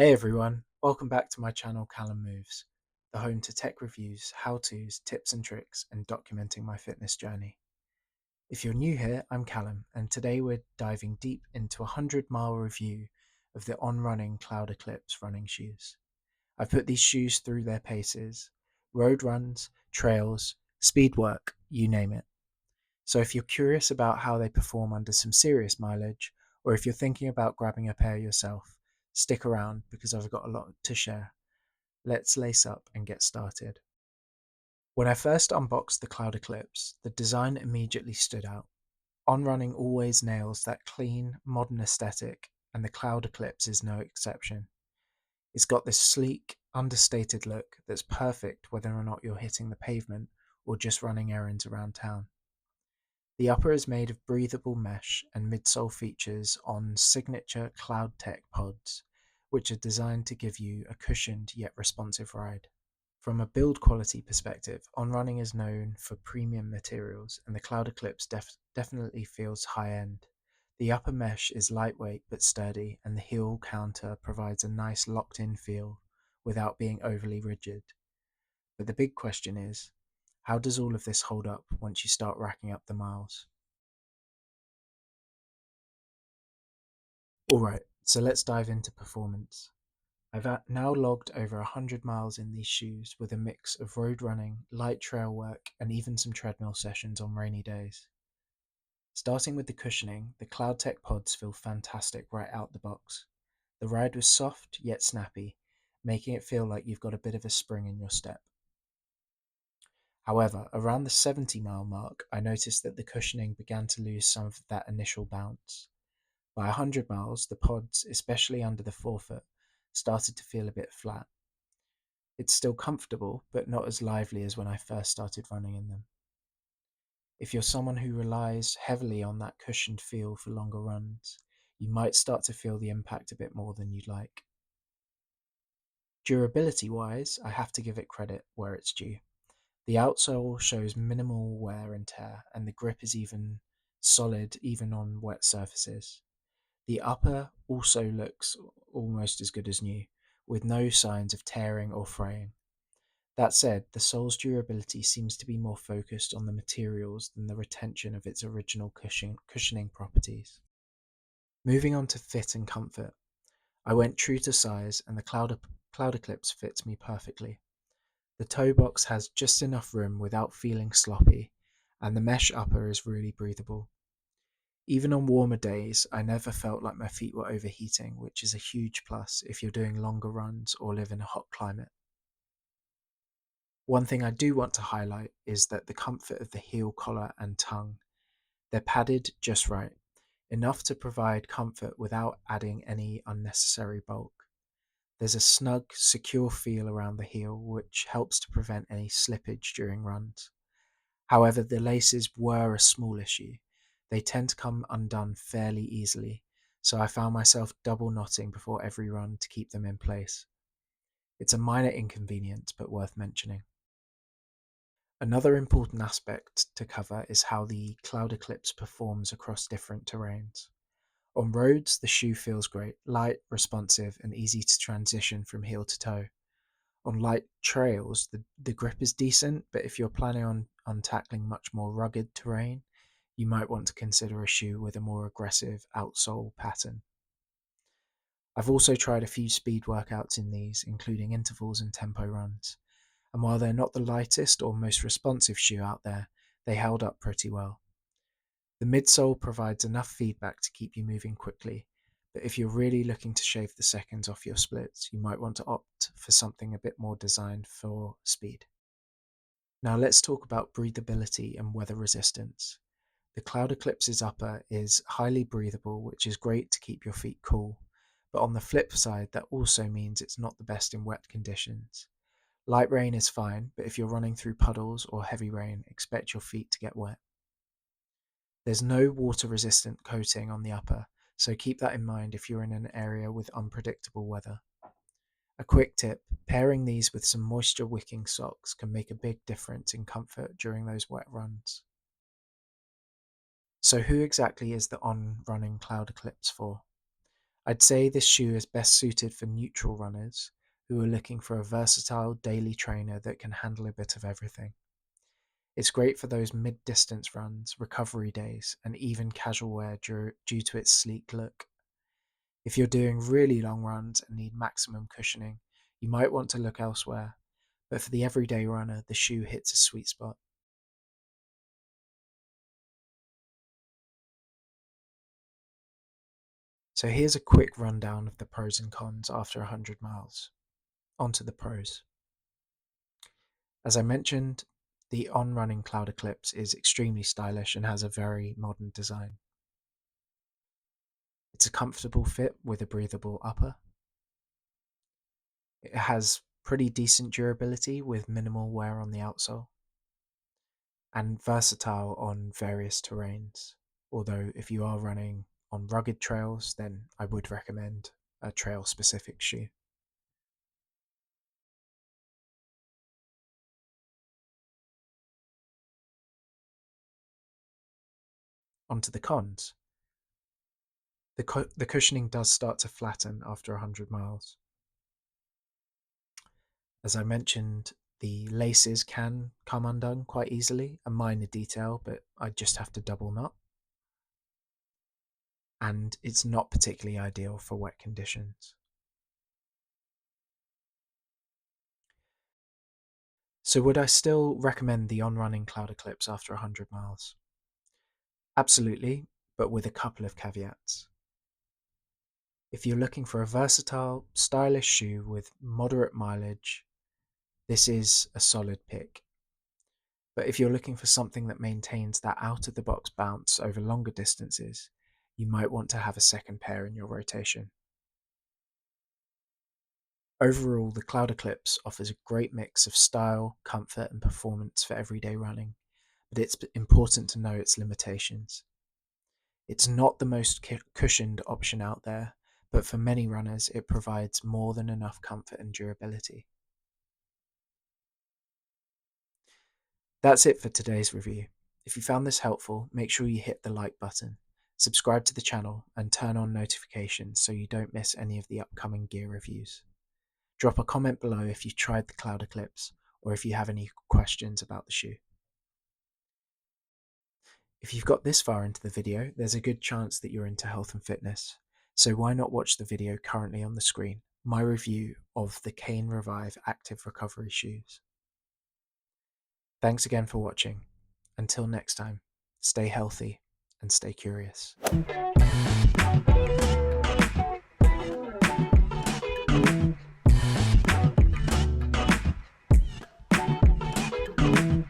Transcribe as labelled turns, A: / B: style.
A: Hey everyone, welcome back to my channel Callum Moves, the home to tech reviews, how-tos, tips and tricks, and documenting my fitness journey. If you're new here, I'm Callum, and today we're diving deep into a 100-mile review of the On Running Cloudeclipse running shoes. I've put these shoes through their paces, road runs, trails, speed work, you name it. So if you're curious about how they perform under some serious mileage, or if you're thinking about grabbing a pair yourself, stick around because I've got a lot to share. Let's lace up and get started. When I first unboxed the Cloudeclipse, the design immediately stood out. On Running always nails that clean, modern aesthetic, and the Cloudeclipse is no exception. It's got this sleek, understated look that's perfect whether or not you're hitting the pavement or just running errands around town. The upper is made of breathable mesh and midsole features on signature CloudTech pods, which are designed to give you a cushioned yet responsive ride. From a build quality perspective, On Running is known for premium materials, and the Cloudeclipse definitely feels high-end. The upper mesh is lightweight but sturdy, and the heel counter provides a nice locked-in feel without being overly rigid. But the big question is, how does all of this hold up once you start racking up the miles? Alright, so let's dive into performance. I've now logged over 100 miles in these shoes with a mix of road running, light trail work, and even some treadmill sessions on rainy days. Starting with the cushioning, the CloudTech pods feel fantastic right out the box. The ride was soft yet snappy, making it feel like you've got a bit of a spring in your step. However, around the 70-mile mark, I noticed that the cushioning began to lose some of that initial bounce. By 100 miles, the pods, especially under the forefoot, started to feel a bit flat. It's still comfortable, but not as lively as when I first started running in them. If you're someone who relies heavily on that cushioned feel for longer runs, you might start to feel the impact a bit more than you'd like. Durability-wise, I have to give it credit where it's due. The outsole shows minimal wear and tear, and the grip is even solid even on wet surfaces. The upper also looks almost as good as new, with no signs of tearing or fraying. That said, the sole's durability seems to be more focused on the materials than the retention of its original cushioning properties. Moving on to fit and comfort, I went true to size and the Cloudeclipse fits me perfectly. The toe box has just enough room without feeling sloppy, and the mesh upper is really breathable. Even on warmer days, I never felt like my feet were overheating, which is a huge plus if you're doing longer runs or live in a hot climate. One thing I do want to highlight is that the comfort of the heel collar and tongue. They're padded just right, enough to provide comfort without adding any unnecessary bulk. There's a snug, secure feel around the heel which helps to prevent any slippage during runs. However, the laces were a small issue. They tend to come undone fairly easily, so I found myself double knotting before every run to keep them in place. It's a minor inconvenience, but worth mentioning. Another important aspect to cover is how the Cloudeclipse performs across different terrains. On roads, the shoe feels great, light, responsive, and easy to transition from heel to toe. On light trails, the grip is decent, but if you're planning on tackling much more rugged terrain, you might want to consider a shoe with a more aggressive outsole pattern. I've also tried a few speed workouts in these, including intervals and tempo runs, and while they're not the lightest or most responsive shoe out there, they held up pretty well. The midsole provides enough feedback to keep you moving quickly, but if you're really looking to shave the seconds off your splits, you might want to opt for something a bit more designed for speed. Now let's talk about breathability and weather resistance. The Cloudeclipse's upper is highly breathable, which is great to keep your feet cool, but on the flip side, that also means it's not the best in wet conditions. Light rain is fine, but if you're running through puddles or heavy rain, expect your feet to get wet. There's no water-resistant coating on the upper, so keep that in mind if you're in an area with unpredictable weather. A quick tip, pairing these with some moisture-wicking socks can make a big difference in comfort during those wet runs. So who exactly is the On Running Cloudeclipse for? I'd say this shoe is best suited for neutral runners who are looking for a versatile daily trainer that can handle a bit of everything. It's great for those mid-distance runs, recovery days, and even casual wear due to its sleek look. If you're doing really long runs and need maximum cushioning, you might want to look elsewhere, but for the everyday runner, the shoe hits a sweet spot. So here's a quick rundown of the pros and cons after 100 miles. On to the pros. As I mentioned, the On Running Cloudeclipse is extremely stylish and has a very modern design. It's a comfortable fit with a breathable upper. It has pretty decent durability with minimal wear on the outsole, and versatile on various terrains. Although if you are running on rugged trails, then I would recommend a trail specific shoe. Onto the cons. The cushioning does start to flatten after 100 miles. As I mentioned, the laces can come undone quite easily, a minor detail, but I just have to double knot. And it's not particularly ideal for wet conditions. So would I still recommend the On Running Cloudeclipse after 100 miles? Absolutely, but with a couple of caveats. If you're looking for a versatile, stylish shoe with moderate mileage, this is a solid pick. But if you're looking for something that maintains that out-of-the-box bounce over longer distances, you might want to have a second pair in your rotation. Overall, the Cloudeclipse offers a great mix of style, comfort, and performance for everyday running, but it's important to know its limitations. It's not the most cushioned option out there, but for many runners, it provides more than enough comfort and durability. That's it for today's review. If you found this helpful, make sure you hit the like button, subscribe to the channel, and turn on notifications so you don't miss any of the upcoming gear reviews. Drop a comment below if you've tried the Cloudeclipse or if you have any questions about the shoe. If you've got this far into the video, there's a good chance that you're into health and fitness, so why not watch the video currently on the screen, my review of the Cane Revive Active Recovery Shoes. Thanks again for watching. Until next time, stay healthy and stay curious.